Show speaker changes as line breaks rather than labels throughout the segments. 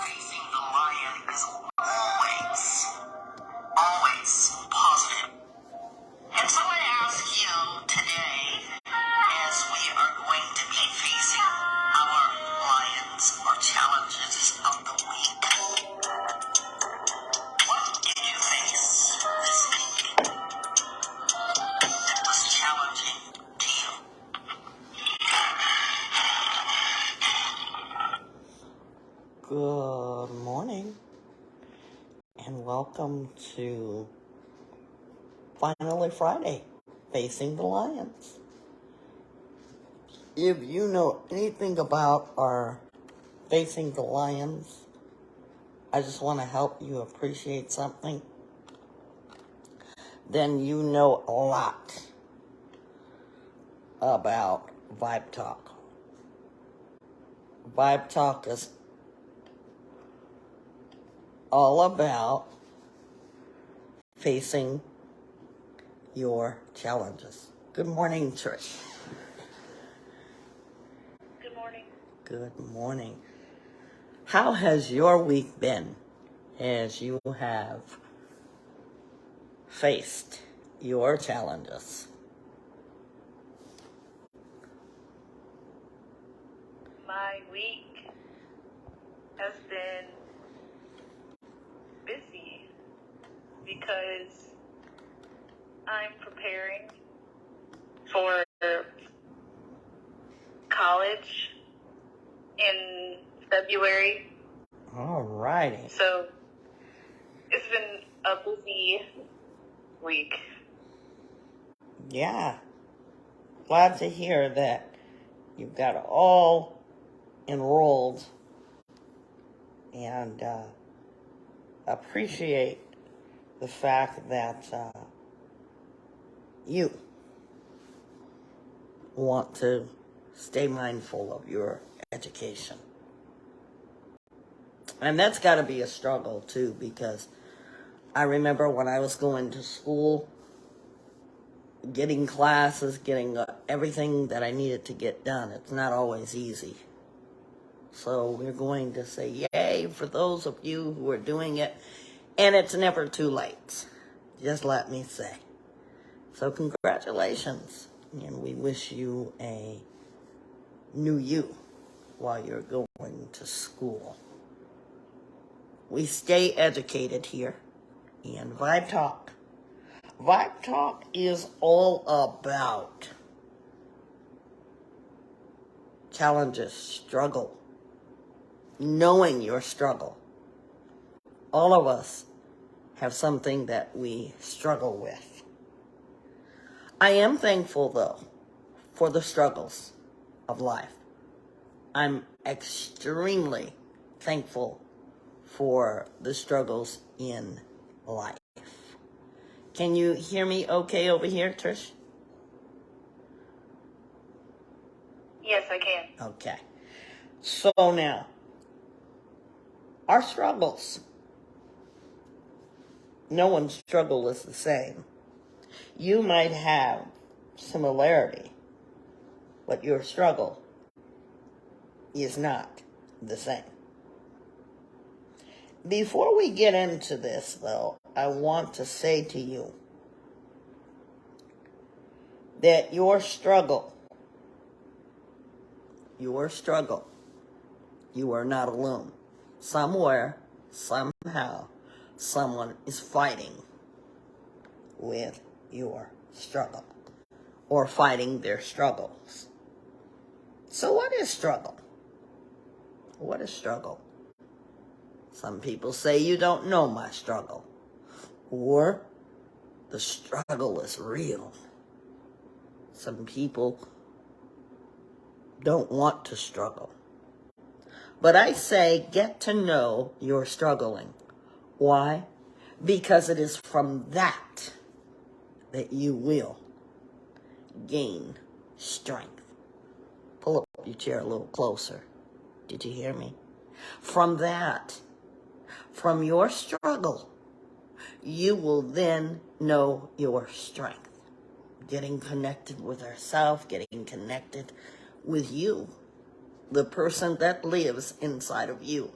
Facing the lion is always positive. And so I ask you today, as we are going to be facing our lions or challenges of the week, what did you face this week that was challenging to you?
Good morning, and welcome to Finally Friday, Facing the Lions. If you know anything about our Facing the Lions, I just want to help you appreciate something, then you know a lot about Vibe Talk. Vibe Talk is all about facing your challenges. Good morning, Trish.
Good morning.
Good morning. How has your week been as you have faced your challenges?
My week has been busy because I'm preparing for college in February.
Alrighty.
So it's been a busy week.
Yeah. Glad to hear that you've got all enrolled, and appreciate the fact that you want to stay mindful of your education. And that's got to be a struggle too, because I remember when I was going to school, getting classes, getting everything that I needed to get done. It's not always easy. So we're going to say yay for those of you who are doing it. And it's never too late, just let me say. So congratulations. And we wish you a new you while you're going to school. We stay educated here in Vibe Talk. Vibe Talk is all about challenges, struggle, knowing your struggle. All of us have something that we struggle with. I am thankful, though, for the struggles of life. I'm extremely thankful for the struggles in life. Can you hear me okay over here, Trish?
Yes, I can.
Okay. So now, our struggles. No one's struggle is the same. You might have similarity, but your struggle is not the same. Before we get into this, though, I want to say to you that your struggle, you are not alone. Somewhere, somehow, someone is fighting with your struggle or fighting their struggles. So what is struggle? What is struggle? Some people say you don't know my struggle, or the struggle is real. Some people don't want to struggle. But I say get to know you're struggling. Why? Because it is from that you will gain strength. Pull up your chair a little closer. Did you hear me? From that, from your struggle, you will then know your strength. Getting connected with ourselves, getting connected with you, the person that lives inside of you.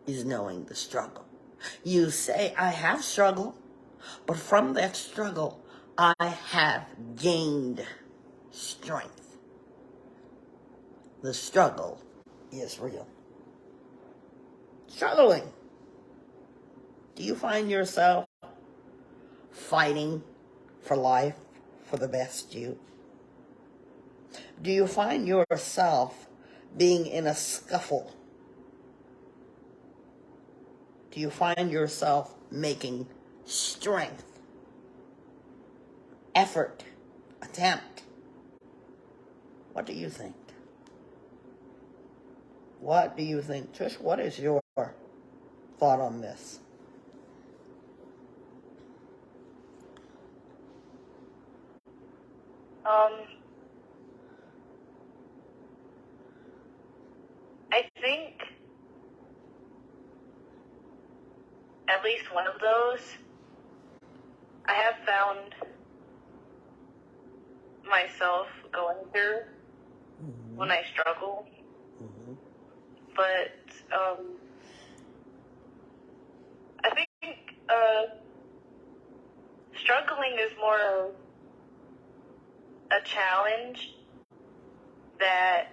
is knowing the struggle. You say, I have struggled, but from that struggle, I have gained strength. The struggle is real. Struggling. Do you find yourself fighting for life, for the best you? Do you find yourself being in a scuffle? Do you find yourself making strength, effort, attempt? What do you think? What do you think? Trish, what is your thought on this?
I think at least one of those I have found myself going through when I struggle. But I think struggling is more a challenge that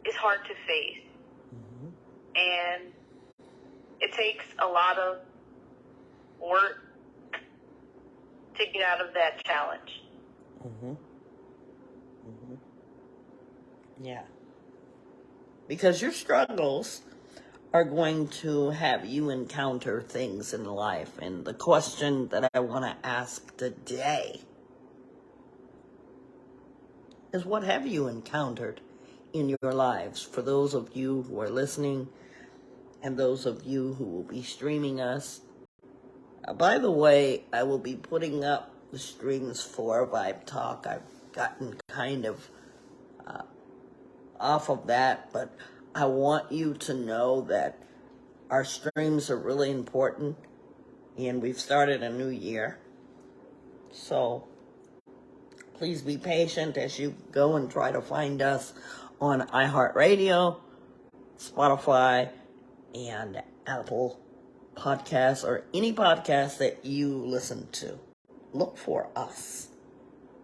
is hard to face. And it takes a lot of work to get out of that challenge.
Yeah. Because your struggles are going to have you encounter things in life. And the question that I want to ask today is, what have you encountered in your lives? For those of you who are listening and those of you who will be streaming us. By the way, I will be putting up the streams for Vibe Talk. I've gotten kind of off of that, but I want you to know that our streams are really important, and we've started a new year. So please be patient as you go and try to find us on iHeartRadio, Spotify, and Apple Podcasts, or any podcast that you listen to. Look for us.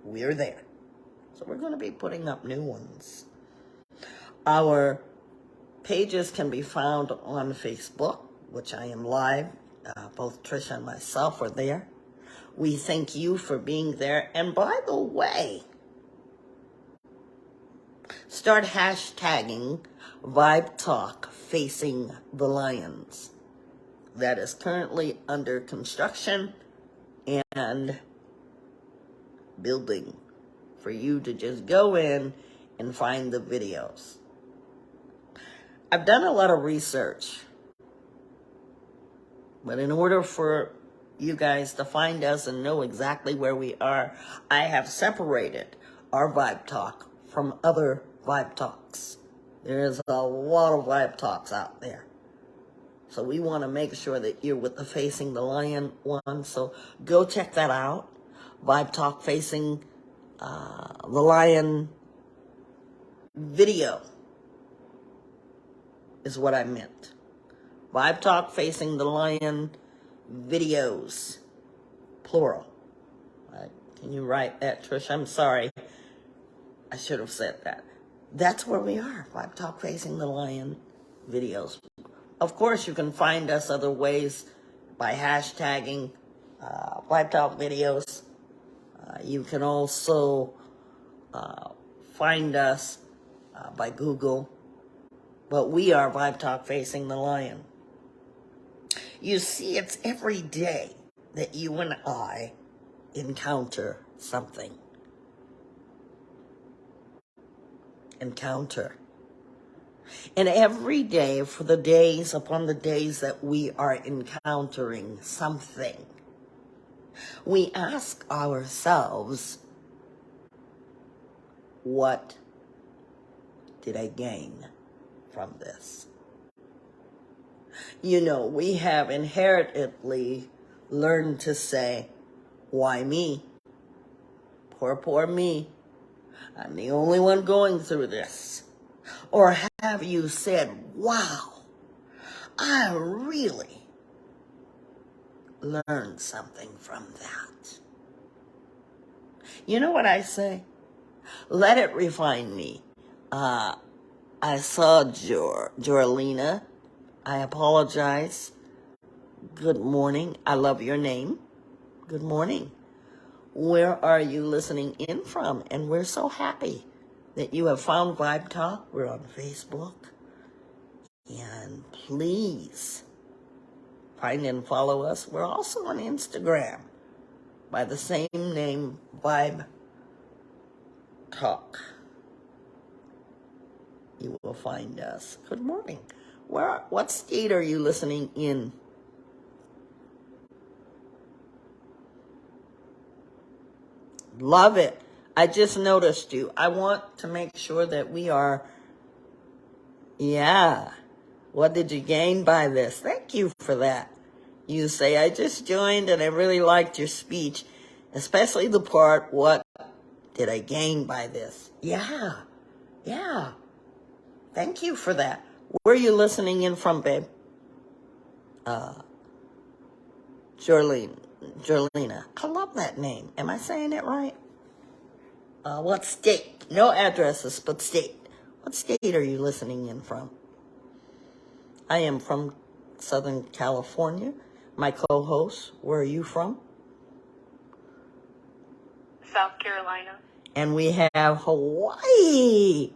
We're there. So we're going to be putting up new ones. Our pages can be found on Facebook, which I am live. Both Trisha and myself are there. We thank you for being there. And by the way, start hashtagging Vibe Talk Facing the Lions. That is currently under construction and building for you to just go in and find the videos. I've done a lot of research, but in order for you guys to find us and know exactly where we are, I have separated our Vibe Talk from other Vibe Talks. There's a lot of Vibe Talks out there. So we want to make sure that you're with the Facing the Lion one. So go check that out. Vibe Talk Facing the Lion video is what I meant. Vibe Talk Facing the Lion videos, plural. Can you write that, Trish? I'm sorry. I should have said that. That's where we are. Vibe Talk Facing the Lion videos. Of course, you can find us other ways by hashtagging Vibe Talk videos. You can also find us by Google. But we are Vibe Talk Facing the Lion. You see, it's every day that you and I encounter something. Encounter. And every day, for the days upon the days that we are encountering something, we ask ourselves, what did I gain from this? You know, we have inherently learned to say, why me? Poor me. I'm the only one going through this. Or have you said, wow, I really learned something from that. You know what I say? Let it refine me. I saw Jorlina. I apologize. Good morning. I love your name. Good morning. Where are you listening in from? And we're so happy that you have found Vibe Talk. We're on Facebook. And please find and follow us. We're also on Instagram by the same name, Vibe Talk. You will find us. Good morning. What state are you listening in? Love it. I just noticed you. I want to make sure that we are, yeah. What did you gain by this? Thank you for that. You say, I just joined and I really liked your speech, especially the part, what did I gain by this? Yeah. Thank you for that. Where are you listening in from, babe? Jorlina. I love that name. Am I saying it right? What state? No addresses, but state. What state are you listening in from? I am from Southern California. My co-host, where are you from?
South Carolina.
And we have Hawaii.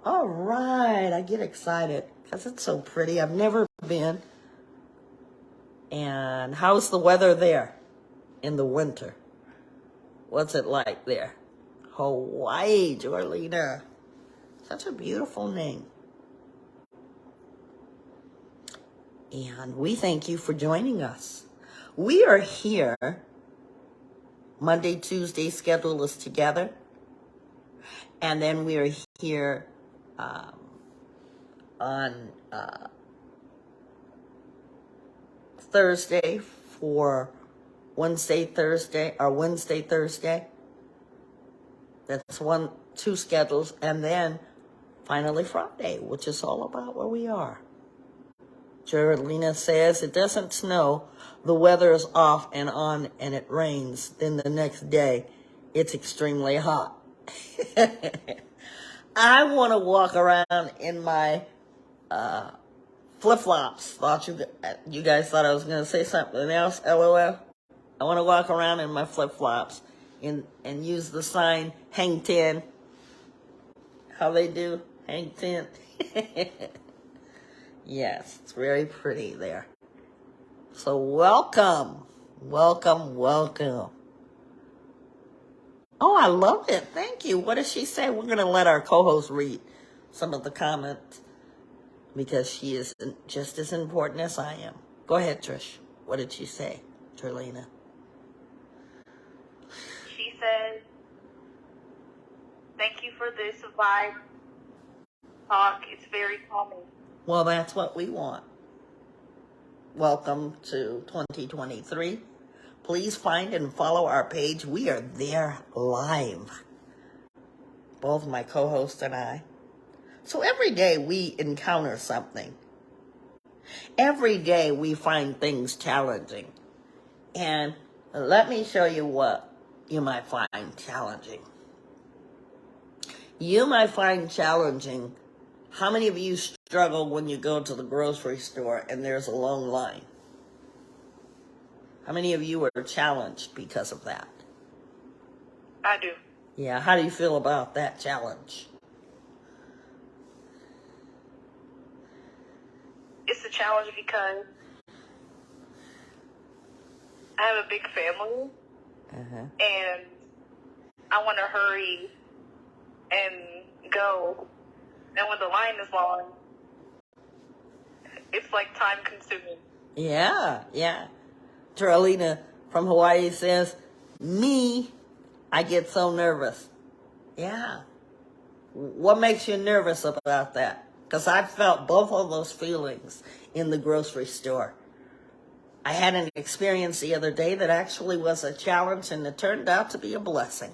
All right, I get excited because it's so pretty. I've never been. And how's the weather there in the winter? What's it like there? Hawaii, Jorlina. Such a beautiful name. And we thank you for joining us. We are here. Monday, Tuesday schedule is together. And then we are here on Thursday for Wednesday, Thursday. That's two schedules. And then finally Friday, which is all about where we are. Geraldina says, it doesn't snow, the weather is off and on, and it rains. Then the next day, it's extremely hot. I want to walk around in my flip-flops. Thought you guys thought I was going to say something else, LOL. I want to walk around in my flip-flops and use the sign, hang 10. How they do, hang 10. Yes, it's very pretty there. So welcome. Oh, I love it. Thank you. What does she say? We're going to let our co-host read some of the comments because she is just as important as I am. Go ahead, Trish. What did she say, Terlina?
She said, thank you for this vibe talk. It's very calming.
Well, that's what we want. Welcome to 2023. Please find and follow our page. We are there live. Both my co-host and I. So every day we encounter something. Every day we find things challenging. And let me show you what you might find challenging. You might find challenging. How many of you struggle when you go to the grocery store and there's a long line? How many of you are challenged because of that?
I do.
Yeah, how do you feel about that challenge?
It's a challenge because I have a big family, and I want to hurry and go. And when the line is long, it's like time consuming.
Yeah. Terlina from Hawaii says, I get so nervous. Yeah. What makes you nervous about that? Because I felt both of those feelings in the grocery store. I had an experience the other day that actually was a challenge, and it turned out to be a blessing.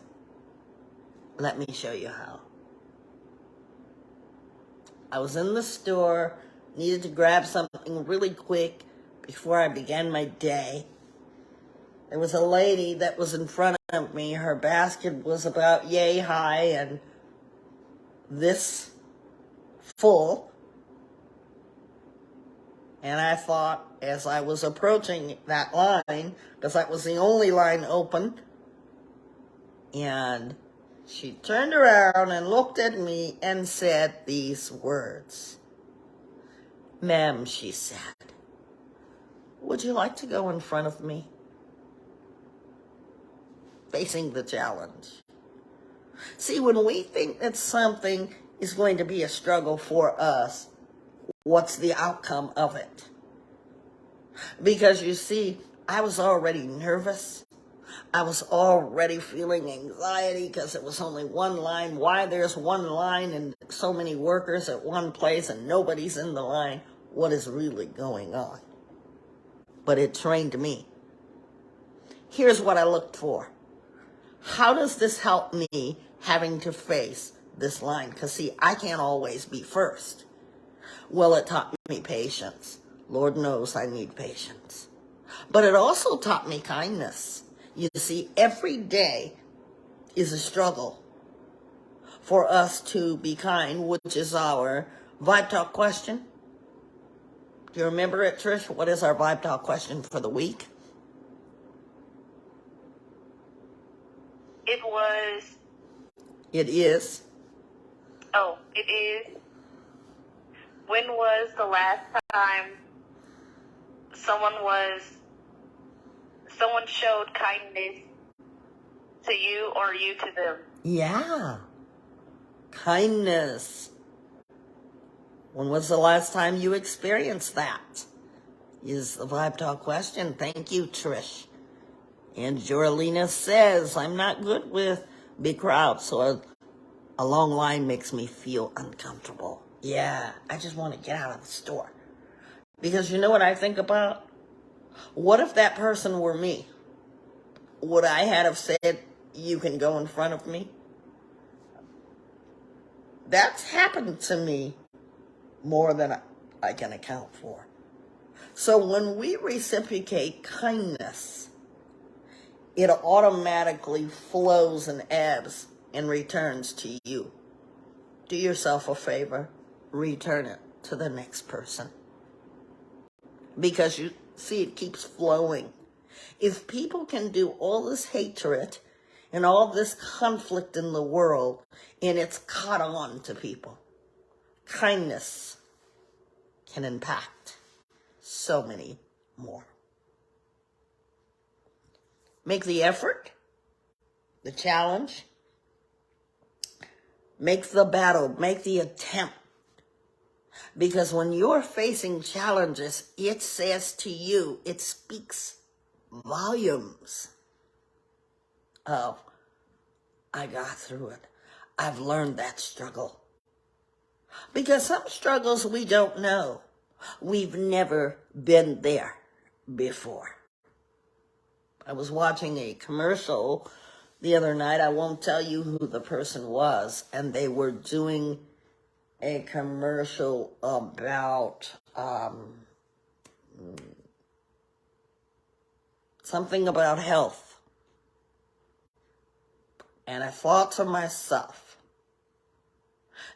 Let me show you how. I was in the store, needed to grab something really quick before I began my day. There was a lady that was in front of me. Her basket was about yay high and this full. And I thought, as I was approaching that line, because that was the only line open, and she turned around and looked at me and said these words. "Ma'am," she said, "would you like to go in front of me?" Facing the challenge. See, when we think that something is going to be a struggle for us, what's the outcome of it? Because you see, I was already nervous. I was already feeling anxiety because it was only one line. Why there's one line and so many workers at one place and nobody's in the line? What is really going on? But it trained me. Here's what I looked for. How does this help me having to face this line? Because see, I can't always be first. Well, it taught me patience. Lord knows I need patience. But it also taught me kindness. You see, every day is a struggle for us to be kind, which is our Vibe Talk question. Do you remember it, Trish? What is our Vibe Talk question for the week?
It was...
It is...
Oh, it is... When was the last time someone showed kindness to you or you to them?
Yeah. Kindness. When was the last time you experienced that? Is the Vibe Talk question. Thank you, Trish. And Jorlina says, I'm not good with big crowds, so a long line makes me feel uncomfortable. Yeah, I just want to get out of the store. Because you know what I think about? What if that person were me? Would I have said, you can go in front of me? That's happened to me more than I can account for. So when we reciprocate kindness, it automatically flows and ebbs and returns to you. Do yourself a favor, return it to the next person. Because you see, it keeps flowing. If people can do all this hatred and all this conflict in the world, and it's caught on to people, kindness can impact so many more. Make the effort, the challenge, make the battle, make the attempt. Because when you're facing challenges, it says to you, it speaks volumes of, I got through it. I've learned that struggle. Because some struggles we don't know. We've never been there before. I was watching a commercial the other night. I won't tell you who the person was. And they were doing a commercial about something about health. And I thought to myself,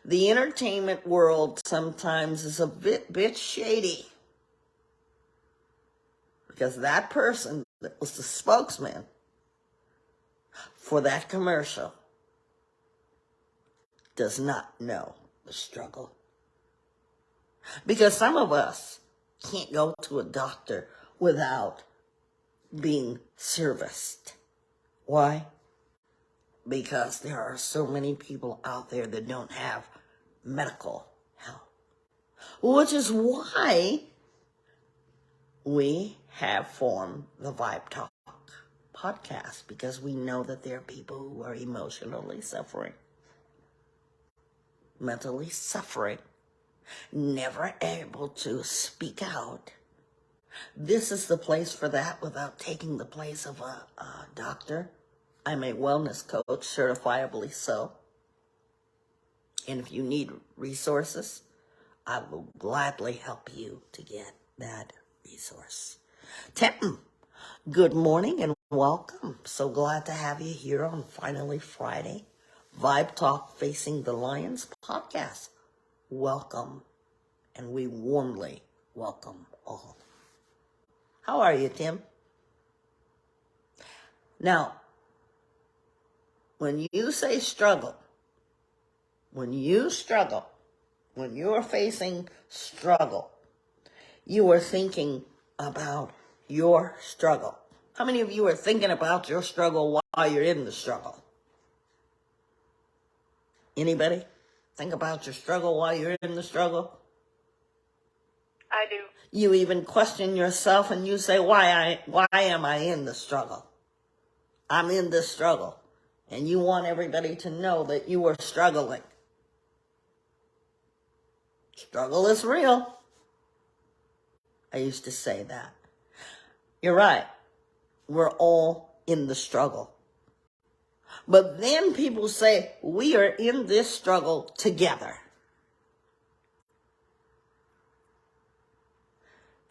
the entertainment world sometimes is a bit shady. Because that person that was the spokesman for that commercial does not know the struggle. Because some of us can't go to a doctor without being serviced. Why? Because there are so many people out there that don't have medical help. Which is why we have formed the Vibe Talk podcast, because we know that there are people who are emotionally suffering, mentally suffering, never able to speak out. This is the place for that without taking the place of a doctor. I'm a wellness coach, certifiably so. And if you need resources, I will gladly help you to get that resource. Tim, good morning and welcome. So glad to have you here on Finally Friday, Vibe Talk Facing the Lions podcast. Welcome, and we warmly welcome all. How are you, Tim? Now, when you say struggle, when you're facing struggle, you are thinking about your struggle. How many of you are thinking about your struggle while you're in the struggle? Anybody think about your struggle while you're in the struggle?
I do.
You even question yourself and you say, why am I in the struggle? I'm in this struggle. And you want everybody to know that you are struggling. Struggle is real. I used to say that. You're right. We're all in the struggle. But then people say, we are in this struggle together.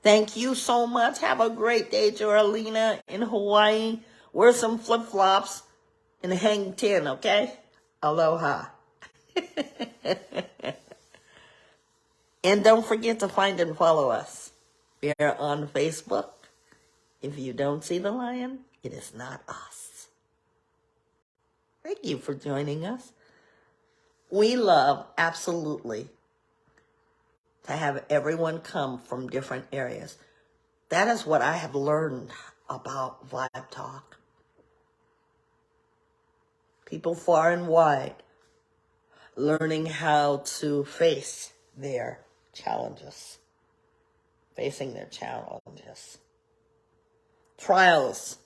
Thank you so much. Have a great day, Joralina in Hawaii. Wear some flip-flops and hang 10, okay? Aloha. And don't forget to find and follow us. We are on Facebook. If you don't see the lion, it is not us. Thank you for joining us. We love absolutely to have everyone come from different areas. That is what I have learned about Vibe Talk. People far and wide learning how to face their challenges. Facing their challenges. Trials.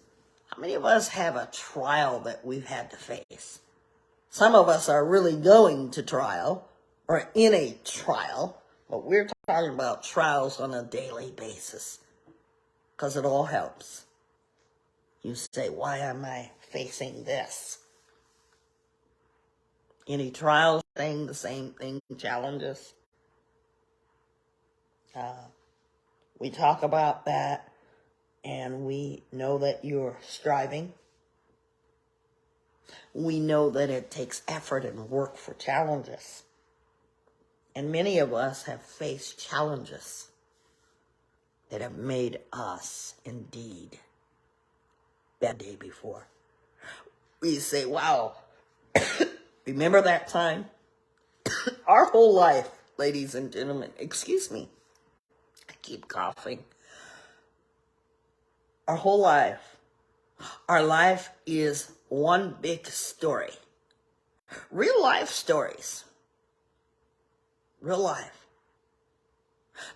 How many of us have a trial that we've had to face? Some of us are really going to trial or in a trial, but we're talking about trials on a daily basis because it all helps. You say, why am I facing this? Any trials saying the same thing, challenges? We talk about that, and we know that you're striving. We know that it takes effort and work for challenges. And many of us have faced challenges that have made us indeed that day before. We say, wow, remember that time? Our whole life, ladies and gentlemen, excuse me, I keep coughing. Our whole life, our life is one big story. Real life stories. Real life.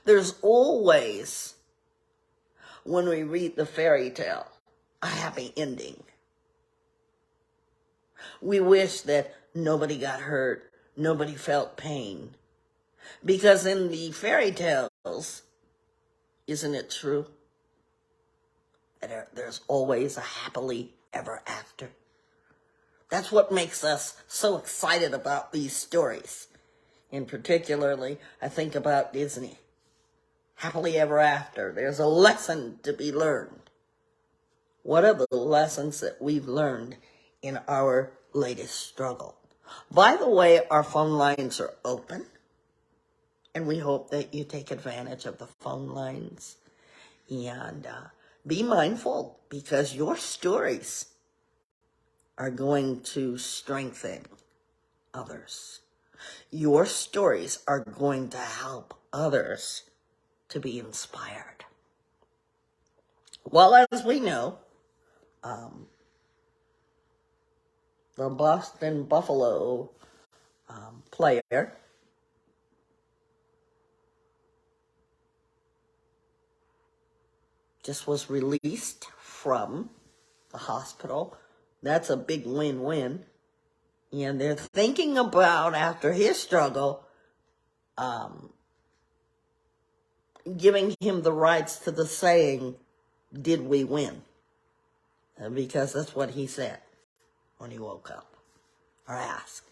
There's always, when we read the fairy tale, a happy ending. We wish that nobody got hurt, nobody felt pain. Because in the fairy tales, isn't it true that there's always a happily ever after? That's what makes us so excited about these stories. And particularly, I think about Disney. Happily ever after. There's a lesson to be learned. What are the lessons that we've learned in our latest struggle? By the way, our phone lines are open. And we hope that you take advantage of the phone lines. And be mindful, because your stories are going to strengthen others. Your stories are going to help others to be inspired. Well, as we know, the Boston Buffalo player just was released from the hospital. That's a big win-win. And they're thinking about, after his struggle, giving him the rights to the saying, did we win? Because that's what he said when he woke up, or asked.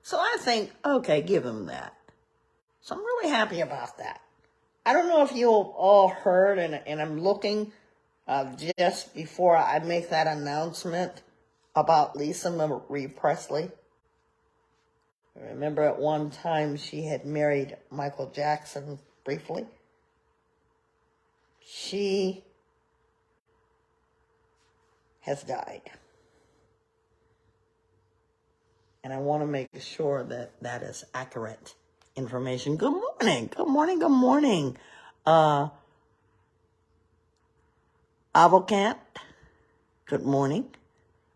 So I think, okay, give him that. So I'm really happy about that. I don't know if you all heard, and I'm looking just before I make that announcement about Lisa Marie Presley. Remember at one time she had married Michael Jackson briefly? She has died. And I want to make sure that that is accurate information. Good morning, good morning, good morning. Avocant, good morning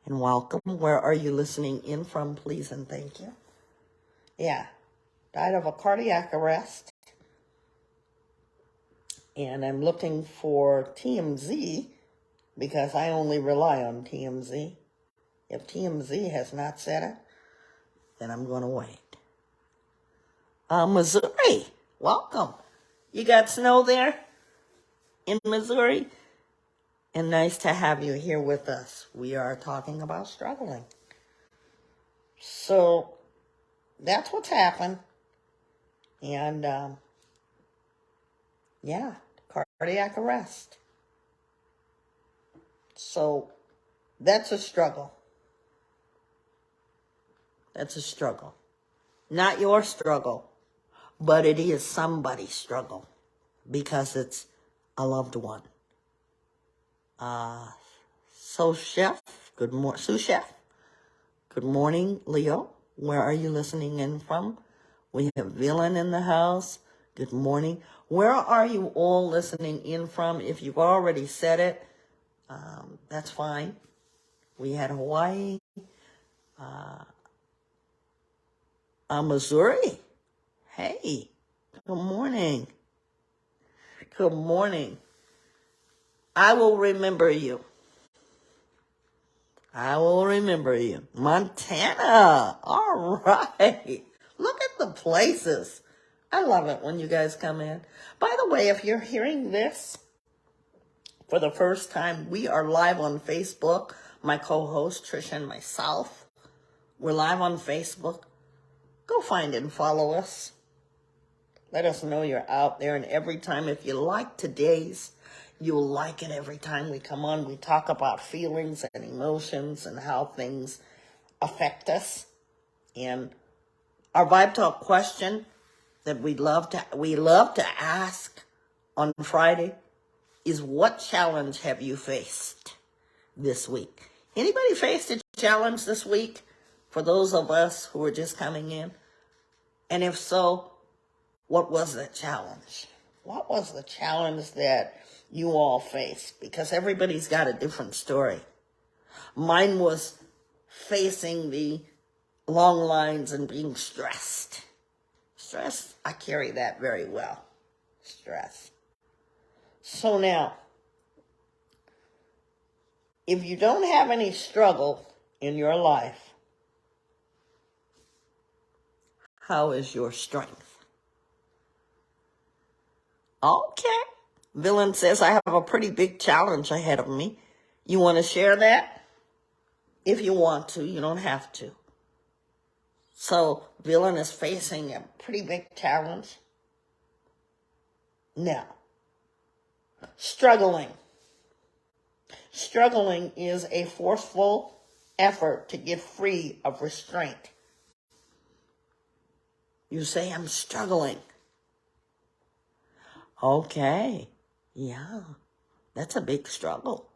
and welcome. Where are you listening in from, please and thank you? Yeah, died of a cardiac arrest. And I'm looking for TMZ because I only rely on TMZ. If TMZ has not said it, then I'm going to wait. Missouri, welcome. You got snow there in Missouri? And nice to have you here with us. We are talking about struggling. So that's what's happened. And yeah, cardiac arrest. So that's a struggle. That's a struggle. Not your struggle, but it is somebody's struggle because it's a loved one. Sous Chef, good morning, Leo. Where are you listening in from? We have Villain in the house. Good morning. Where are you all listening in from? If you've already said it, that's fine. We had Hawaii, Missouri. Hey, good morning. Good morning. I will remember you. I will remember you. Montana. All right. Look at the places. I love it when you guys come in. By the way, if you're hearing this for the first time, we are live on Facebook. My co-host, Trish, and myself. We're live on Facebook. Go find and follow us. Let us know you're out there. And every time, if you like today's, you'll like it every time we come on. We talk about feelings and emotions and how things affect us. And our Vibe Talk question that we love to ask on Friday is, what challenge have you faced this week? Anybody faced a challenge this week for those of us who are just coming in? And if so, what was the challenge? What was the challenge that you all faced? Because everybody's got a different story. Mine was facing the long lines and being stressed. Stress, I carry that very well. Stress. So now, if you don't have any struggle in your life, how is your strength? Okay. Villain says, I have a pretty big challenge ahead of me. You want to share that? If you want to, you don't have to. So, Villain is facing a pretty big challenge. Now, struggling. Struggling is a forceful effort to get free of restraint. You say, I'm struggling. Okay. Yeah, that's a big struggle.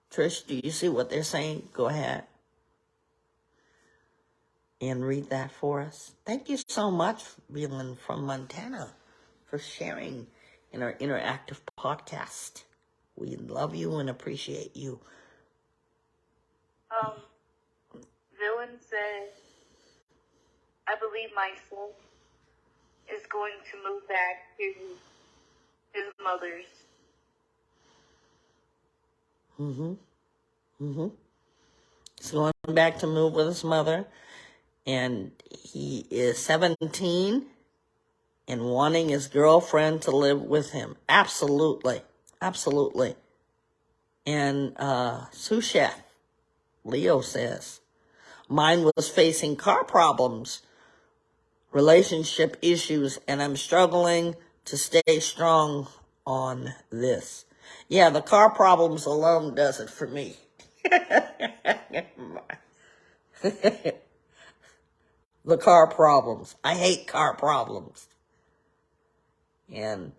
Trish, do you see what they're saying? Go ahead and read that for us. Thank you so much, Villain from Montana, for sharing in our interactive podcast. We love you and appreciate you.
Villain says, I believe my son is going to move back to his mother's.
He's going back to move with his mother, and he is 17 and wanting his girlfriend to live with him. Absolutely. Absolutely. And sous chef, Leo says, mine was facing car problems, relationship issues, and I'm struggling to stay strong on this. Yeah, the car problems alone does it for me. The car problems. I hate car problems. And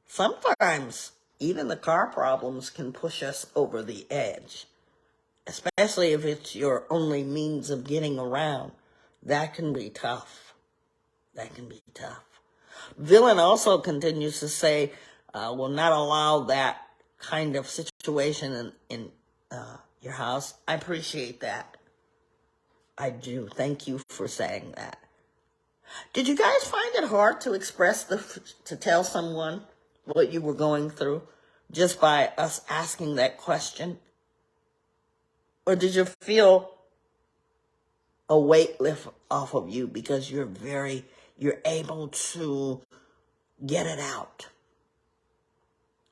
sometimes even the car problems can push us over the edge, especially if it's your only means of getting around. That can be tough. That can be tough. Villain also continues to say, will not allow that kind of situation in your house. I appreciate that. I do. Thank you for saying that. Did you guys find it hard to to tell someone what you were going through just by us asking that question? Or did you feel a weight lift off of you because you're able to get it out?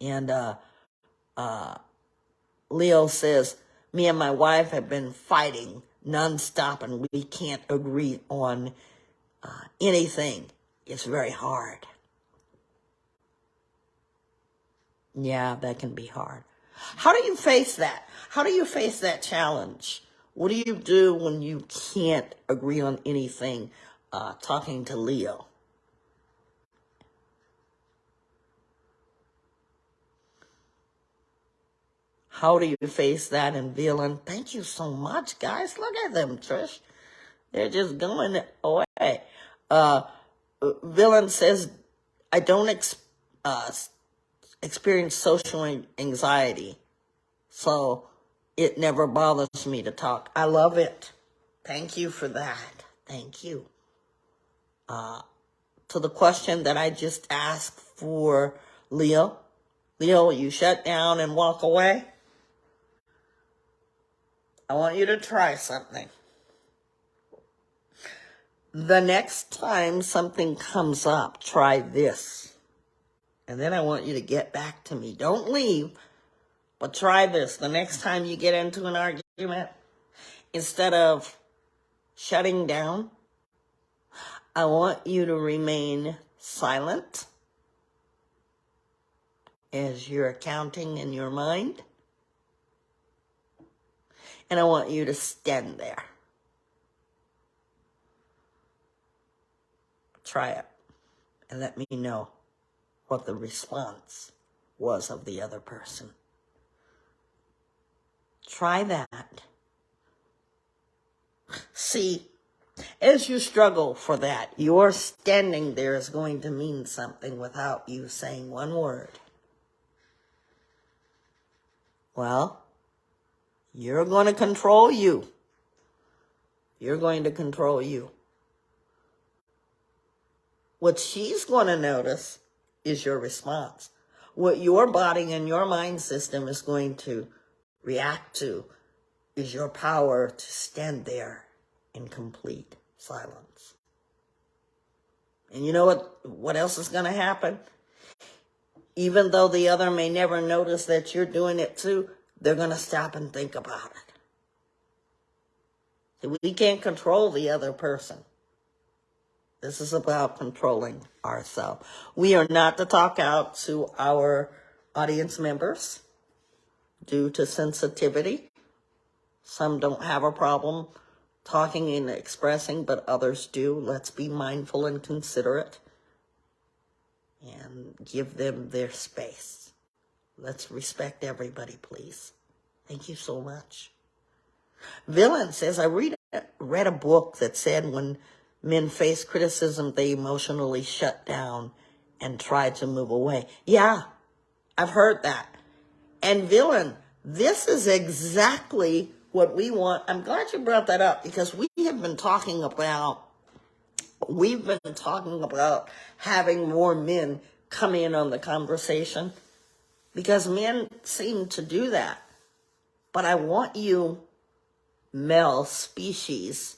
And Leo says, me and my wife have been fighting nonstop and we can't agree on anything. It's very hard. Yeah, that can be hard. How do you face that? How do you face that challenge? What do you do when you can't agree on anything, talking to Leo? How do you face that in villain? Thank you so much, guys. Look at them, Trish. They're just going away. Villain says, I don't experience social anxiety, so it never bothers me to talk. I love it. Thank you for that. Thank you. To the question that I just asked for Leo. Leo, you shut down and walk away? I want you to try something. The next time something comes up, try this. And then I want you to get back to me. Don't leave, but try this. The next time you get into an argument, instead of shutting down, I want you to remain silent as you're counting in your mind. And I want you to stand there. Try it and let me know what the response was of the other person. Try that. See, as you struggle for that, your standing there is going to mean something without you saying one word. Well, you're going to control you. You're going to control you. What she's going to notice is your response. What your body and your mind system is going to react to is your power to stand there in complete silence. And you know what else is going to happen? Even though the other may never notice that you're doing it too, they're going to stop and think about it. We can't control the other person. This is about controlling ourselves. We are not to talk out to our audience members due to sensitivity. Some don't have a problem talking and expressing, but others do. Let's be mindful and considerate and give them their space. Let's respect everybody, please. Thank you so much. Villain says, I read a book that said when men face criticism, they emotionally shut down and try to move away. Yeah, I've heard that. And Villain, this is exactly what we want. I'm glad you brought that up because we've been talking about having more men come in on the conversation because men seem to do that. But I want you, male species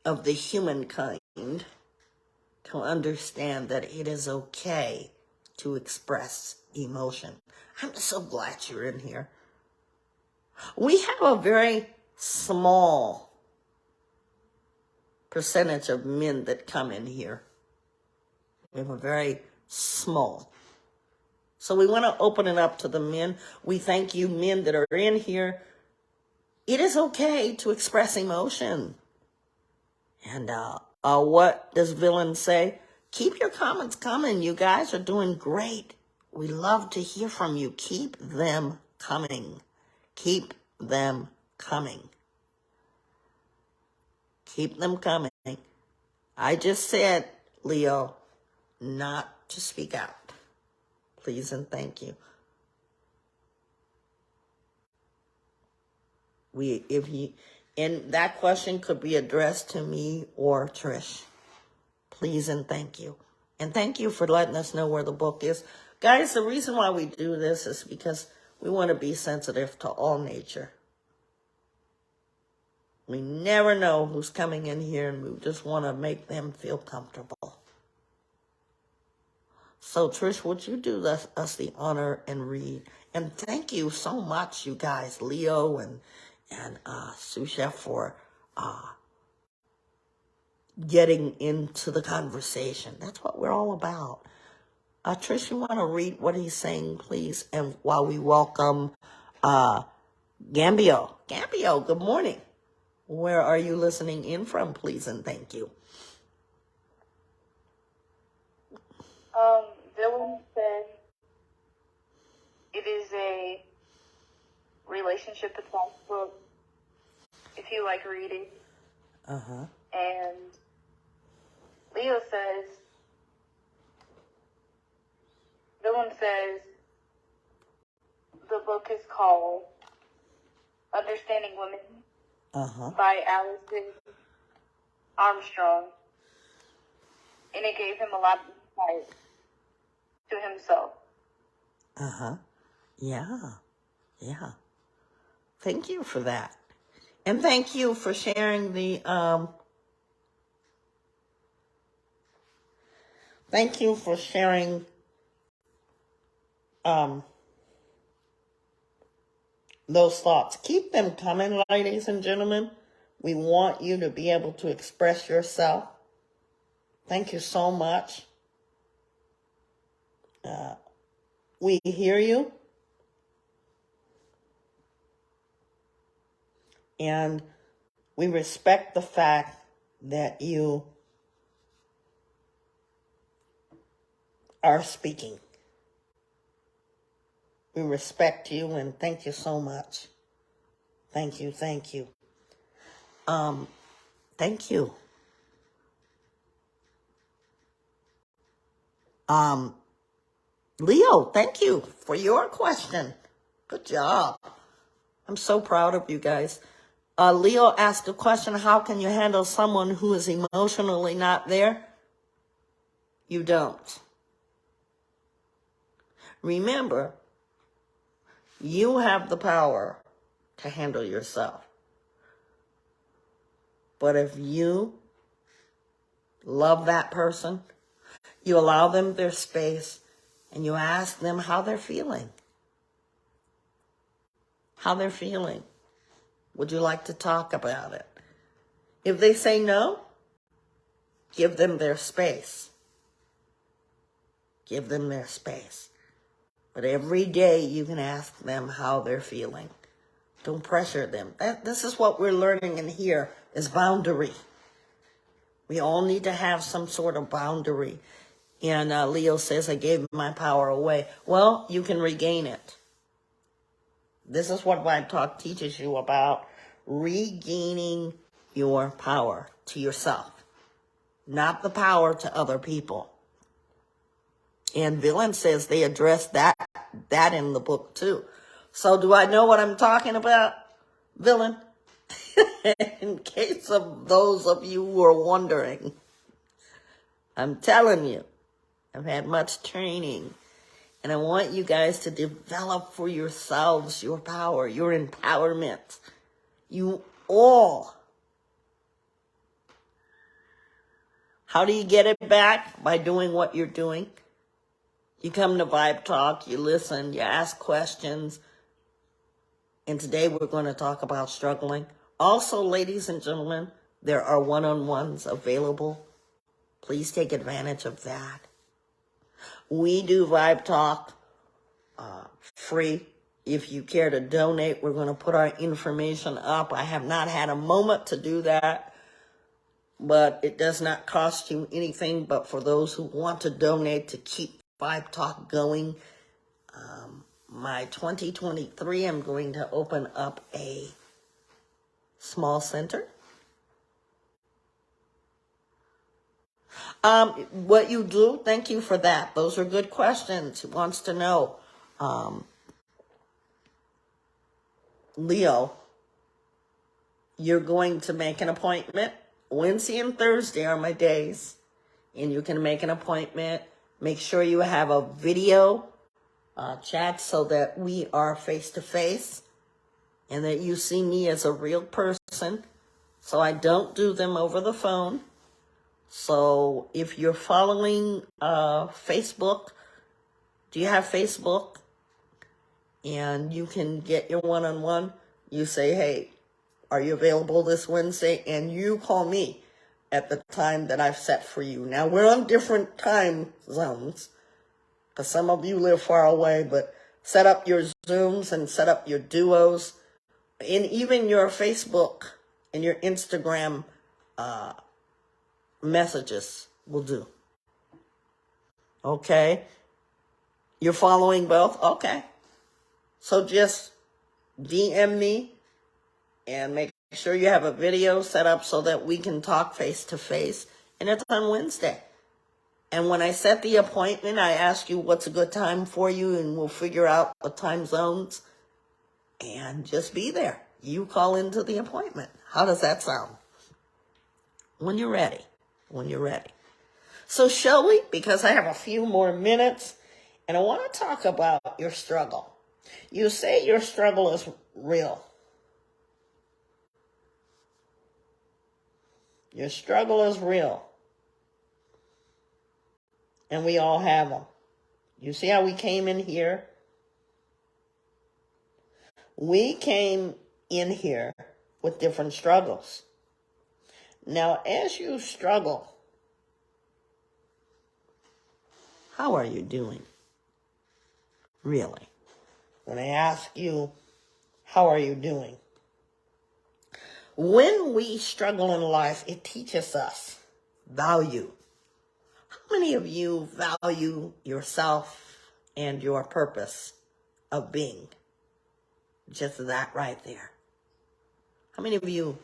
of the humankind, to understand that it is okay to express emotion. I'm so glad you're in here. We have a very small percentage of men that come in here. We have a very small. So we want to open it up to the men. We thank you men that are in here. It is okay to express emotion. And what does Villain say? Keep your comments coming. You guys are doing great. We love to hear from you. Keep them coming. Keep them coming. Keep them coming. I just said, Leo, not to speak out. Please and thank you. And that question could be addressed to me or Trish. Please and thank you. And thank you for letting us know where the book is. Guys, the reason why we do this is because we want to be sensitive to all nature. We never know who's coming in here, and we just want to make them feel comfortable. So, Trish, would you do us the honor and read? And thank you so much, you guys, Leo and Susha, for getting into the conversation. That's what we're all about. Trish, you want to read what he's saying, please? And while we welcome Gambio. Gambio, good morning. Where are you listening in from, please, and thank you?
Dylan said it is a relationship advice book if you like reading.
Uh-huh.
And Leo says, Dylan says the book is called Understanding Women by Allison Armstrong. And it gave him a lot of insight to himself.
Yeah. Thank you for that. And thank you for sharing the, those thoughts. Keep them coming, ladies and gentlemen. We want you to be able to express yourself. Thank you so much. We hear you. And we respect the fact that you are speaking. We respect you and thank you so much. Thank you. Thank you. Leo, thank you for your question. Good job. I'm so proud of you guys. Leo asked a question, how can you handle someone who is emotionally not there? You don't. Remember, you have the power to handle yourself. But if you love that person, you allow them their space, and you ask them how they're feeling. Would you like to talk about it? If they say no, give them their space. But every day you can ask them how they're feeling. Don't pressure them. This is what we're learning in here is boundary. We all need to have some sort of boundary. And Leo says, I gave my power away. Well, you can regain it. This is what Vibe Talk teaches you about regaining your power to yourself, not the power to other people. And Villain says they address that in the book too. So do I know what I'm talking about, Villain? In case of those of you who are wondering, I'm telling you, I've had much training. And I want you guys to develop for yourselves your power, your empowerment. You all. How do you get it back? By doing what you're doing. You come to Vibe Talk, you listen, you ask questions. And today we're going to talk about struggling. Also, ladies and gentlemen, there are one-on-ones available. Please take advantage of that. We do Vibe Talk free. If you care to donate, we're going to put our information up. I have not had a moment to do that, but it does not cost you anything. But for those who want to donate to keep Vibe Talk going, my 2023, I'm going to open up a small center. What you do, thank you for that. Those are good questions. Who wants to know? Leo, you're going to make an appointment. Wednesday and Thursday are my days. And you can make an appointment. Make sure you have a video chat so that we are face to face and that you see me as a real person. So I don't do them over the phone. So if you're following Facebook, do you have Facebook? And you can get your one-on-one. You say, hey, are you available this Wednesday? And you call me at the time that I've set for you. Now, we're on different time zones because some of you live far away, but set up your Zooms and set up your duos. And even your Facebook and your Instagram messages will do. Okay? You're following both? Okay. So just DM me and make sure you have a video set up so that we can talk face to face. And it's on Wednesday. And when I set the appointment, I ask you what's a good time for you, and we'll figure out the time zones. And just be there. You call into the appointment. How does that sound? When you're ready. When you're ready. So shall we? Because I have a few more minutes, and I want to talk about your struggle. You say your struggle is real. Your struggle is real. And we all have them. You see how we came in here? We came in here with different struggles. Now, as you struggle, how are you doing? Really? When I ask you, how are you doing? When we struggle in life, it teaches us value. How many of you value yourself and your purpose of being? Just that right there. How many of you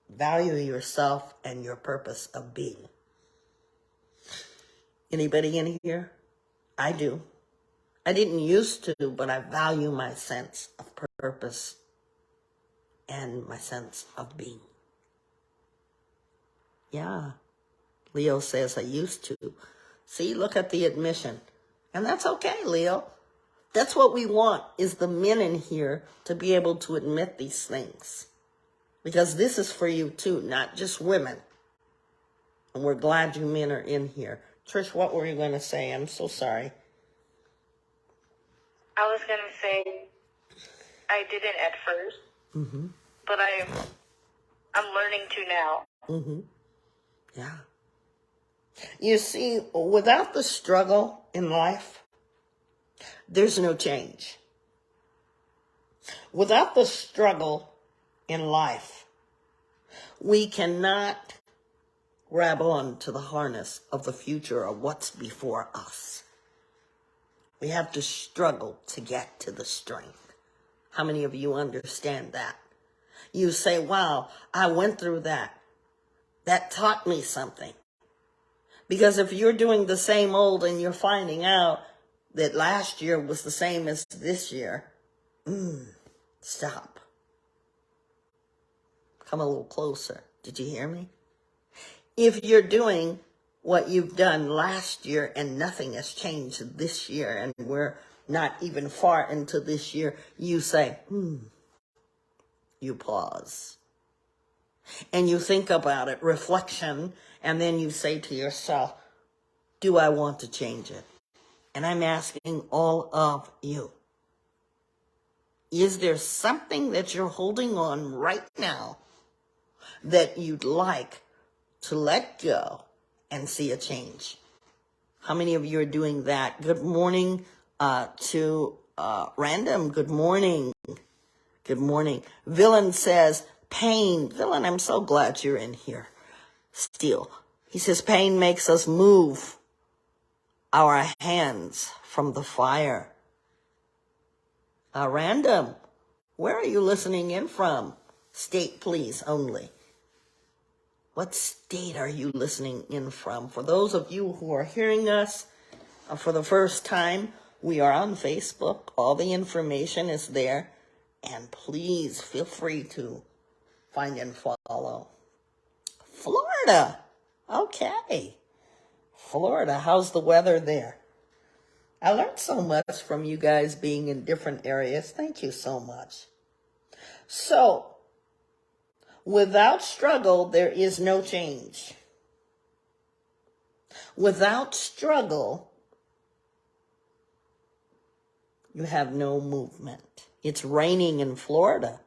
value yourself and your purpose of being? Anybody in here? I do. I didn't used to, but I value my sense of purpose and my sense of being. Yeah. Leo says I used to. See, look at the admission. And that's okay, Leo. That's what we want, is the men in here to be able to admit these things. Because this is for you too, not just women. And we're glad you men are in here. Trish, what were you going to say? I'm so sorry.
I was going to say I didn't at first, but I'm learning to now.
Yeah. You see, without the struggle in life, there's no change. Without the struggle in life, we cannot grab on to the harness of the future or what's before us. We have to struggle to get to the strength. How many of you understand that? You say, wow, I went through that. That taught me something. Because if you're doing the same old and you're finding out that last year was the same as this year, stop. Come a little closer. Did you hear me? If you're doing what you've done last year and nothing has changed this year, and we're not even far into this year, you say, you pause. And you think about it, reflection, and then you say to yourself, do I want to change it? And I'm asking all of you, is there something that you're holding on right now that you'd like to let go and see a change? How many of you are doing that? Good morning to Random. Good morning. Good morning. Villain says, pain. Villain, I'm so glad you're in here still. He says, pain makes us move our hands from the fire. Random, where are you listening in from? State, please, only. What state are you listening in from? For those of you who are hearing us for the first time, we are on Facebook. All the information is there. And please feel free to find and follow. Florida. Okay. Florida, how's the weather there? I learned so much from you guys being in different areas. Thank you so much. So, without struggle, there is no change. Without struggle, you have no movement. It's raining in Florida.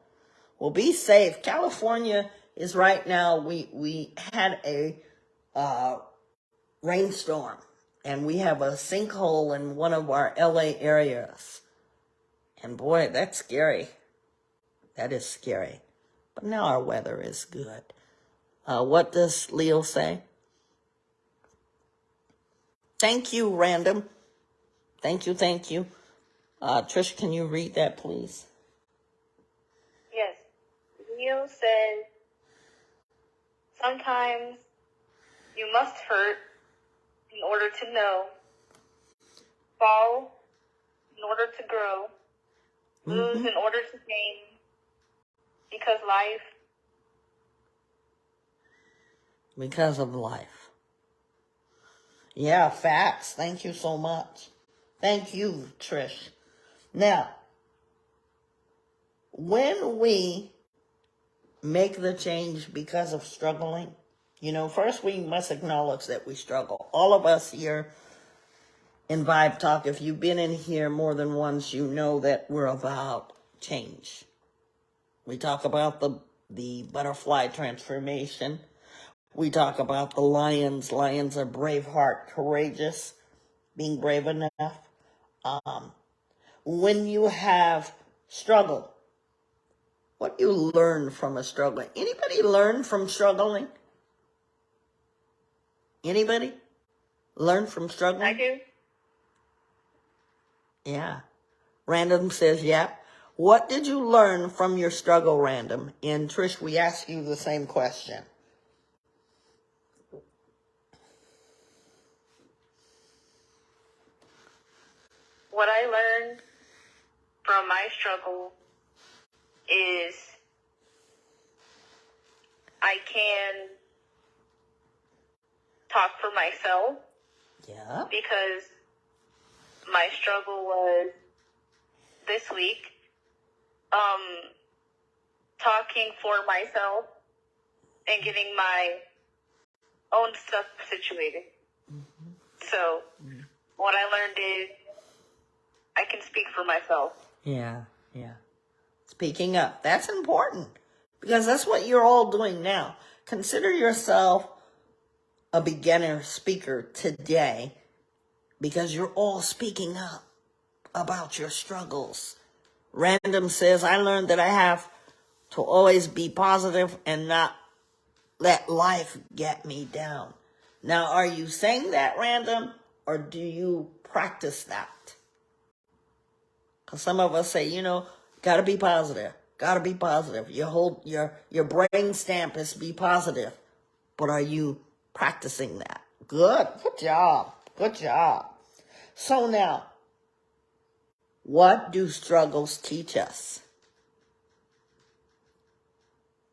Well, be safe. California is right now, we had a rainstorm, and we have a sinkhole in one of our LA areas. And boy, that's scary. That is scary. But now our weather is good. What does Leo say? Thank you, Random. Thank you, thank you. Trish, can you read that, please?
Yes. Leo said, sometimes you must hurt in order to know, fall in order to grow, lose in order to gain, because
of life. Yeah, facts. Thank you so much. Thank you, Trish. Now, when we make the change because of struggling, first we must acknowledge that we struggle. All of us here in Vibe Talk, if you've been in here more than once, you know that we're about change. We talk about the butterfly transformation. We talk about the lions. Lions are brave heart, courageous, being brave enough. When you have struggle, what do you learn from a struggle? Anybody learn from struggling? Anybody learn from struggling?
I do.
Yeah. Random says, yeah. What did you learn from your struggle, Random? And Trish, we ask you the same question.
What I learned from my struggle is I can talk for myself.
Yeah.
Because my struggle was this week, talking for myself and getting my own stuff situated. So what I learned is I can speak for myself.
Yeah. Speaking up. That's important because that's what you're all doing now. Consider yourself a beginner speaker today because you're all speaking up about your struggles. Random says, I learned that I have to always be positive and not let life get me down. Now, are you saying that, Random, or do you practice that? Because some of us say, gotta be positive. Gotta be positive. Your brain stamp is be positive. But are you practicing that? Good job. So now, what do struggles teach us?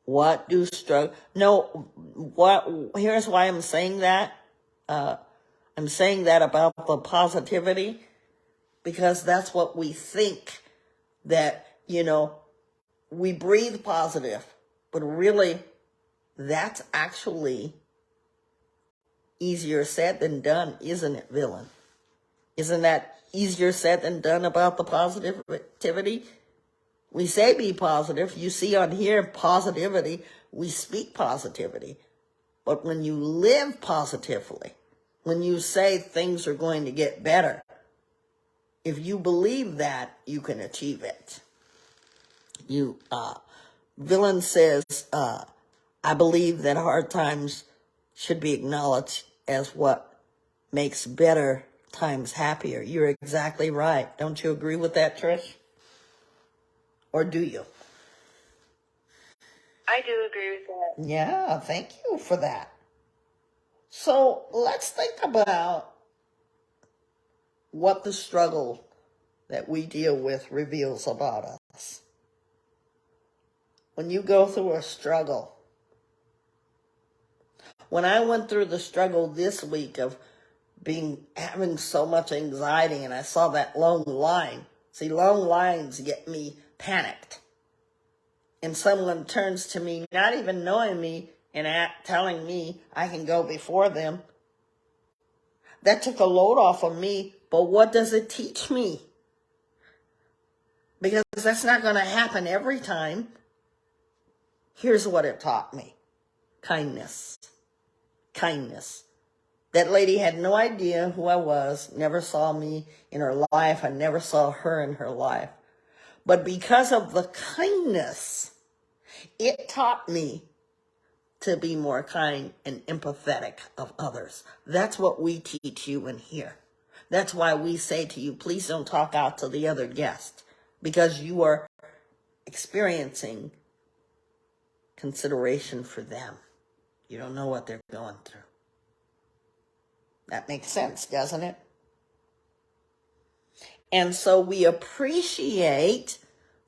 Here's why I'm saying that. I'm saying that about the positivity because that's what we think that, we breathe positive, but really that's actually easier said than done, isn't it, Villain? Isn't that easier said than done about the positivity? We say be positive. You see on here positivity. We speak positivity. But when you live positively, when you say things are going to get better, if you believe that, you can achieve it. Villain says, I believe that hard times should be acknowledged as what makes better times happier. You're exactly right. Don't you agree with that, Trish? Or do you?
I do agree with that.
Yeah, thank you for that. So let's think about what the struggle that we deal with reveals about us. When you go through a struggle, when I went through the struggle this week of having so much anxiety and I saw that long line, see, long lines get me panicked. And someone turns to me, not even knowing me, and telling me I can go before them. That took a load off of me, but what does it teach me? Because that's not going to happen every time. Here's what it taught me. Kindness. Kindness. That lady had no idea who I was, never saw me in her life. I never saw her in her life. But because of the kindness, it taught me to be more kind and empathetic of others. That's what we teach you in here. That's why we say to you, please don't talk out to the other guest, because you are experiencing consideration for them. You don't know what they're going through. That makes sense, doesn't it? And so we appreciate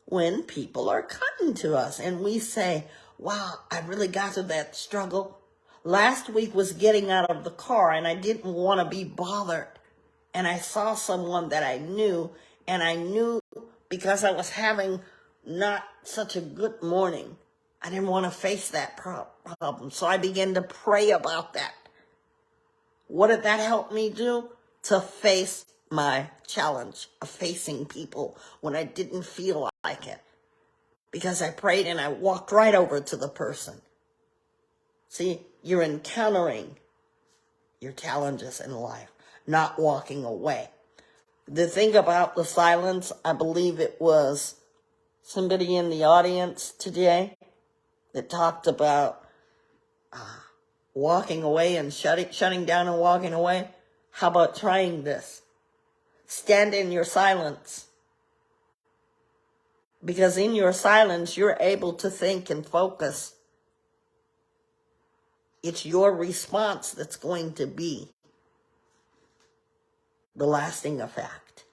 when people are kind to us and we say, wow, I really got through that struggle. Last week was getting out of the car and I didn't want to be bothered. And I saw someone that I knew, and I knew because I was having not such a good morning, I didn't want to face that problem. So I began to pray about that. What did that help me do? To face my challenge of facing people when I didn't feel like it. Because I prayed and I walked right over to the person. See, you're encountering your challenges in life, not walking away. The thing about the silence, I believe it was somebody in the audience today that talked about walking away and shutting down and walking away. How about trying this? Stand in your silence. Because in your silence, you're able to think and focus. It's your response that's going to be the lasting effect.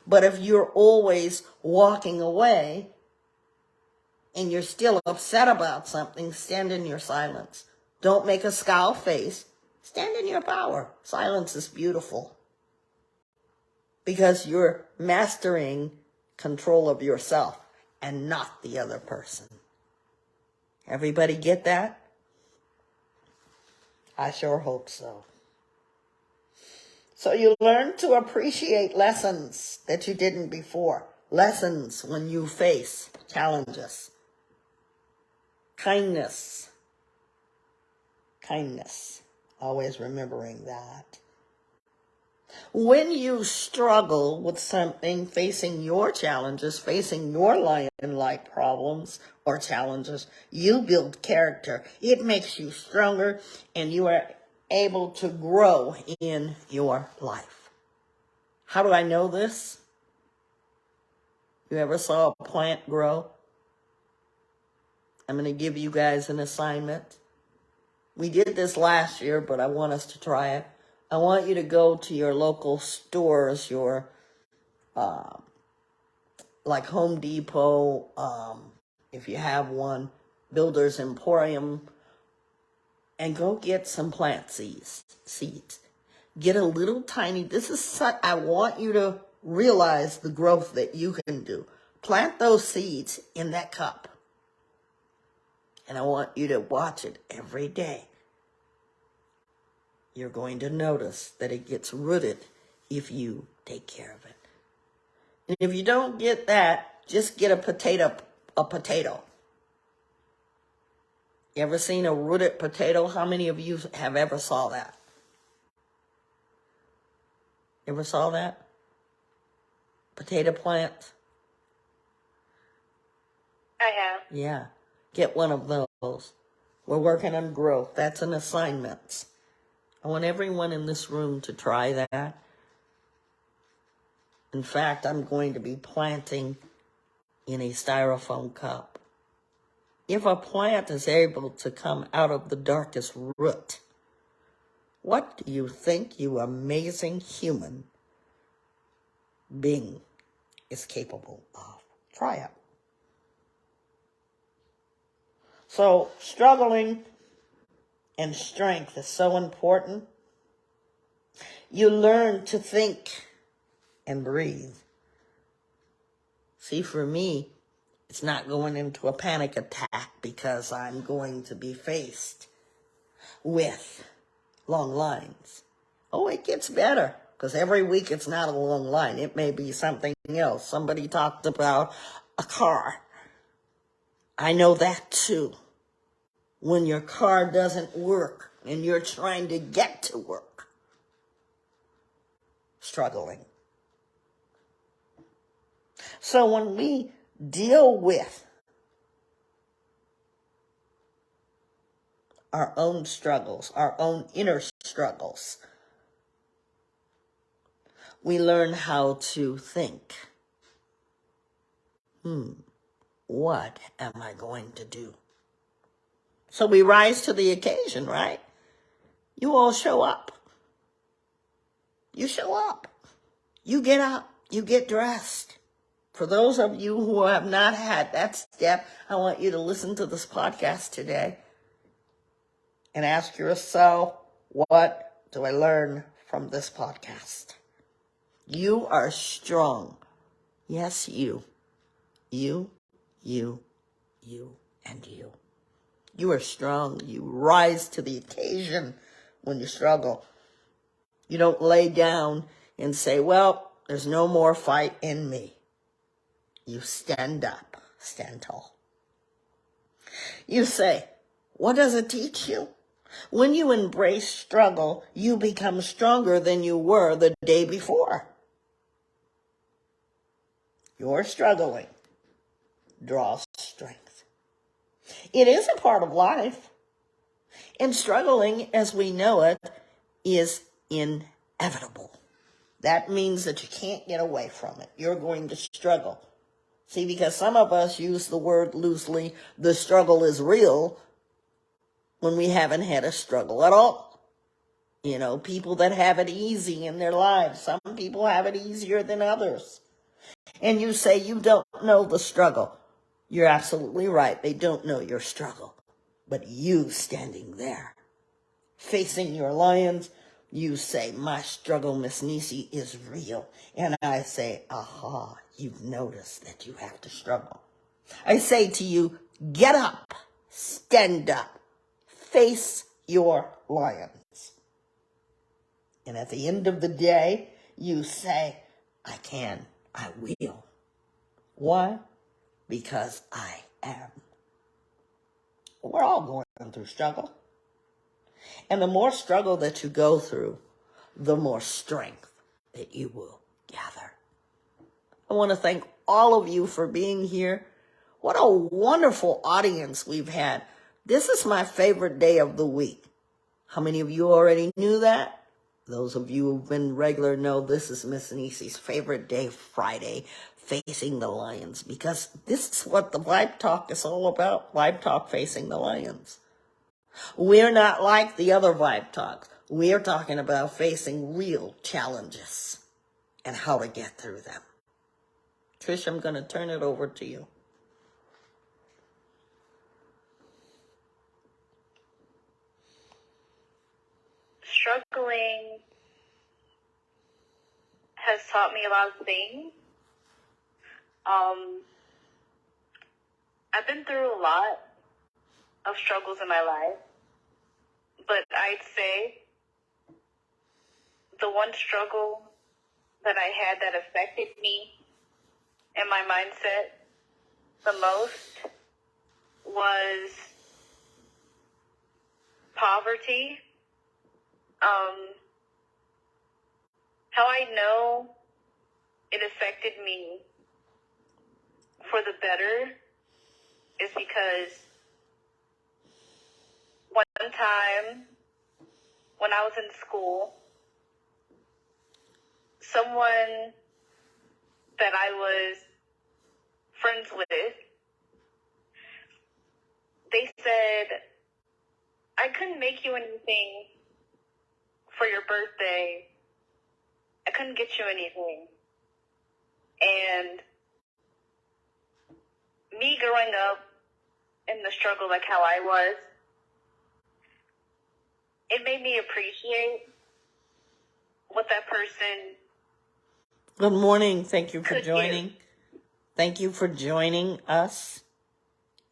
But if you're always walking away and you're still upset about something, stand in your silence. Don't make a scowl face. Stand in your power. Silence is beautiful. Because you're mastering control of yourself and not the other person. Everybody get that? I sure hope so. So you learn to appreciate lessons that you didn't before. Lessons when you face challenges. Kindness. Kindness. Always remembering that. When you struggle with something, facing your challenges, facing your lion-like problems or challenges, you build character. It makes you stronger and you are able to grow in your life. How do I know this? You ever saw a plant grow? I'm going to give you guys an assignment. We did this last year, but I want us to try it. I want you to go to your local stores, your like Home Depot, if you have one, Builder's Emporium, and go get some plant seeds. Get a little tiny, I want you to realize the growth that you can do. Plant those seeds in that cup. And I want you to watch it every day. You're going to notice that it gets rooted if you take care of it. And if you don't get that, just get a potato. You ever seen a rooted potato? How many of you have ever saw that? Ever saw that? Potato plants?
I have.
Yeah. Get one of those. We're working on growth. That's an assignment. I want everyone in this room to try that. In fact, I'm going to be planting in a styrofoam cup. If a plant is able to come out of the darkest root, what do you think, you amazing human being, is capable of? Try it. So, struggling and strength is so important. You learn to think and breathe. See, for me, it's not going into a panic attack because I'm going to be faced with long lines. Oh, it gets better because every week it's not a long line. It may be something else. Somebody talked about a car. I know that too. When your car doesn't work and you're trying to get to work, struggling. So when we deal with our own struggles, our own inner struggles, we learn how to think. What am I going to do? So we rise to the occasion, right? You all show up. You show up. You get up. You get dressed. For those of you who have not had that step, I want you to listen to this podcast today and ask yourself, what do I learn from this podcast? You are strong. Yes, you. You, and you. You are strong. You rise to the occasion when you struggle. You don't lay down and say, well, there's no more fight in me. You stand up. Stand tall. You say, what does it teach you? When you embrace struggle, you become stronger than you were the day before. Your struggling draws strength. It is a part of life. And struggling, as we know it, is inevitable. That means that you can't get away from it. You're going to struggle. See, because some of us use the word loosely, the struggle is real, when we haven't had a struggle at all. You know, people that have it easy in their lives. Some people have it easier than others. And you say you don't know the struggle. You're absolutely right. They don't know your struggle. But you standing there, facing your lions, you say, my struggle, Miss Nisi, is real. And I say, aha, you've noticed that you have to struggle. I say to you, get up, stand up, face your lions. And at the end of the day, you say, I can, I will. Why? Because I am. We're all going through struggle. And the more struggle that you go through, the more strength that you will gather. I want to thank all of you for being here. What a wonderful audience we've had. This is my favorite day of the week. How many of you already knew that? Those of you who've been regular know this is Miss Nisi's favorite day, Friday, facing the lions, because this is what the Vibe Talk is all about. Vibe Talk facing the lions. We're not like the other Vibe Talks. We're talking about facing real challenges and how to get through them. Trish, I'm going to turn it over to you.
Struggling has taught me a lot of things. I've been through a lot of struggles in my life, but I'd say the one struggle that I had that affected me and my mindset the most was poverty. how I know it affected me for the better is because one time when I was in school, someone that I was friends with, they said, I couldn't make you anything for your birthday. I couldn't get you anything. And me growing up in the struggle like how I was, it made me appreciate what that person
Good morning. Thank you for
could
joining.
give.
Thank you for joining us.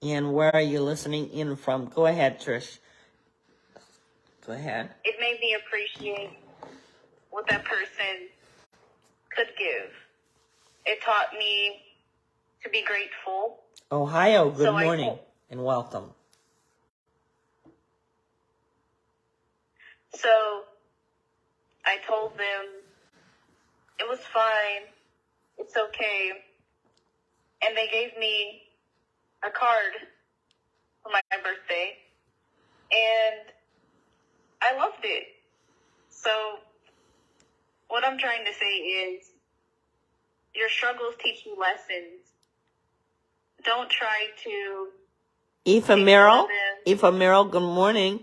And where are you listening in from? Go ahead, Trish. Go ahead.
It made me appreciate what that person could give. It taught me to be grateful.
Ohio, good
So
morning and welcome.
So I told them it was fine, it's okay, and they gave me a card for my birthday, and I loved it. So what I'm trying to say is, your struggles teach you lessons. Don't try to
Ephemeral,
ignore them.
good morning.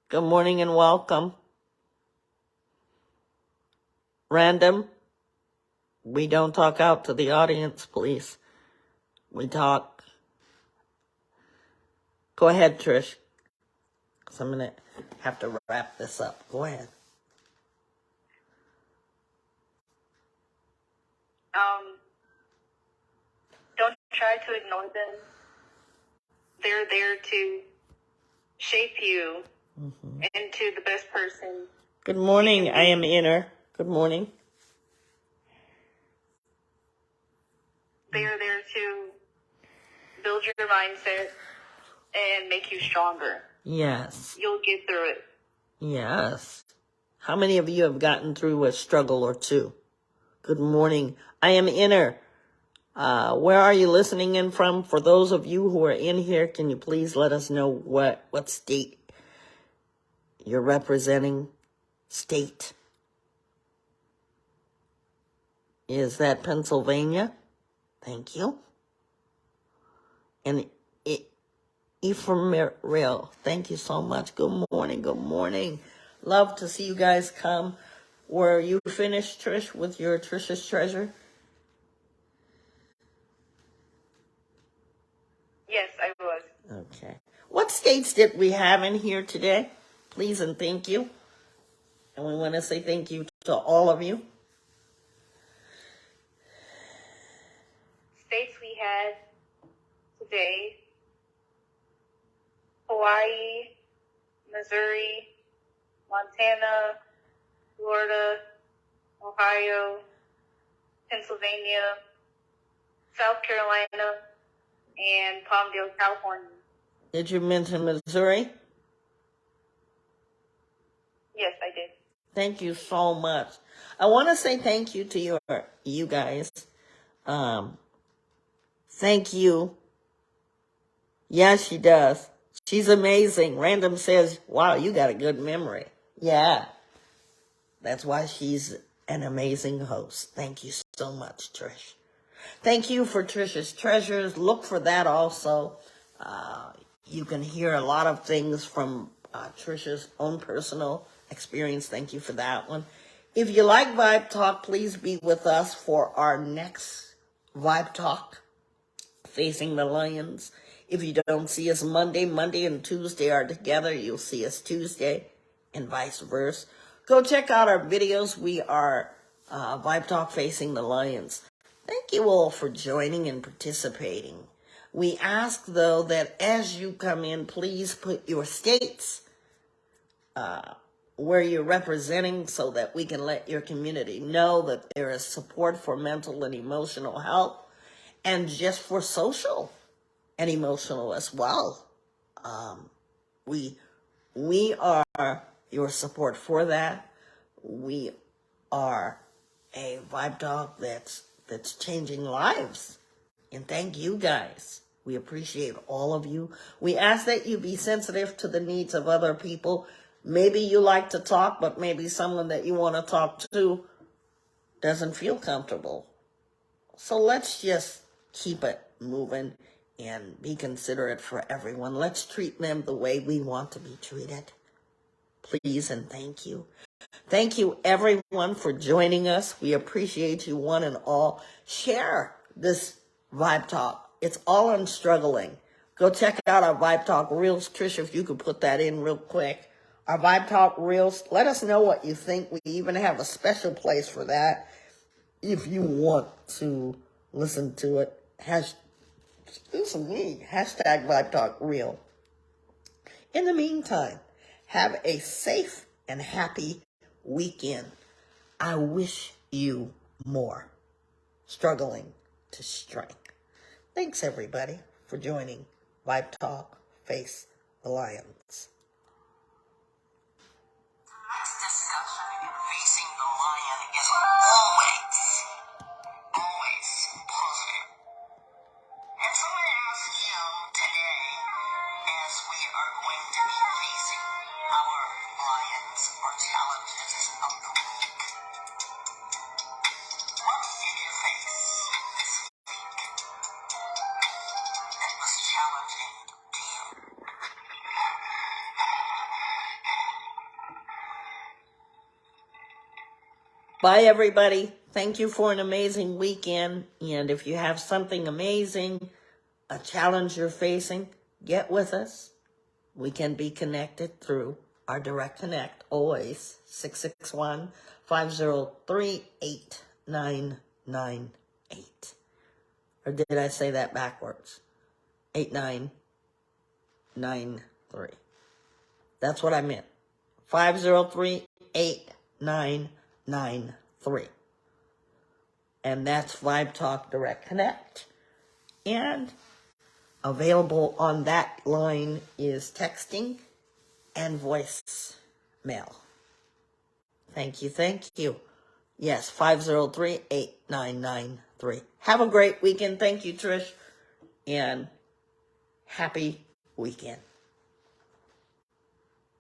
Good morning and welcome. Random, we don't talk out to the audience, please. We talk. Go ahead, Trish. 'Cause I'm going to have to wrap this up. Go ahead.
Don't try to ignore them. They're there to shape you into the best person.
Good morning. I am Inner. Good morning.
They're there to build your mindset and make you stronger.
Yes.
You'll get through it.
Yes. How many of you have gotten through a struggle or two? Good morning. I am Inner. Where are you listening in from? For those of you who are in here, can you please let us know what state you're representing? State. Is that Pennsylvania? Thank you. And Ephemeral, thank you so much. Good morning. Good morning. Love to see you guys come. Were you finished, Trish, with your Trish's Treasure?
Yes, I was.
Okay. What states did we have in here today? Please and thank you. And we want to say thank you to all of you.
States we had today: Hawaii, Missouri, Montana, Florida, Ohio, Pennsylvania, South Carolina, and Palmdale, California.
Did you mention Missouri?
Yes, I did.
Thank you so much. I want to say thank you to you guys. Thank you. Yeah, she does. She's amazing. Random says, wow, you got a good memory. Yeah. That's why she's an amazing host. Thank you so much, Trish. Thank you for Trish's Treasures. Look for that also. You can hear a lot of things from Trisha's own personal experience. Thank you for that one. If you like Vibe Talk, please be with us for our next Vibe Talk, Facing the Lions. If you don't see us Monday and Tuesday are together, you'll see us Tuesday and vice versa. Go check out our videos. We are Vibe Talk Facing the Lions. Thank you all for joining and participating. We ask, though, that as you come in, please put your states where you're representing so that we can let your community know that there is support for mental and emotional health and just for social and emotional as well. We are your support for that. We are a Vibe Talk that's changing lives. And thank you guys. We appreciate all of you. We ask that you be sensitive to the needs of other people. Maybe you like to talk, but maybe someone that you want to talk to doesn't feel comfortable. So let's just keep it moving and be considerate for everyone. Let's treat them the way we want to be treated. Please and thank you. Thank you, everyone, for joining us. We appreciate you one and all. Share this Vibe Talk. It's all on struggling. Go check out our Vibe Talk Reels. Trish, if you could put that in real quick. Our Vibe Talk Reels. Let us know what you think. We even have a special place for that. If you want to listen to it, hashtag Vibe Talk Reel. In the meantime, have a safe and happy weekend. I wish you more. Struggling to strike. Thanks, everybody, for joining Vibe Talk Face the Lions.
Tonight's discussion in facing the lion is always positive. And so I ask you today, as we are going to be facing our lions or challenges of the week, what did you face this week that was challenging to you?
Bye, everybody. Thank you for an amazing weekend. And if you have something amazing, a challenge you're facing, get with us. We can be connected through our direct connect, always 661-503-8998. Or did I say that backwards? 8993. That's what I meant. 503-8993. And that's Vibe Talk Direct Connect. And available on that line is texting and voicemail. Thank you. Yes, 503-8993. Have a great weekend. Thank you, Trish. And happy weekend.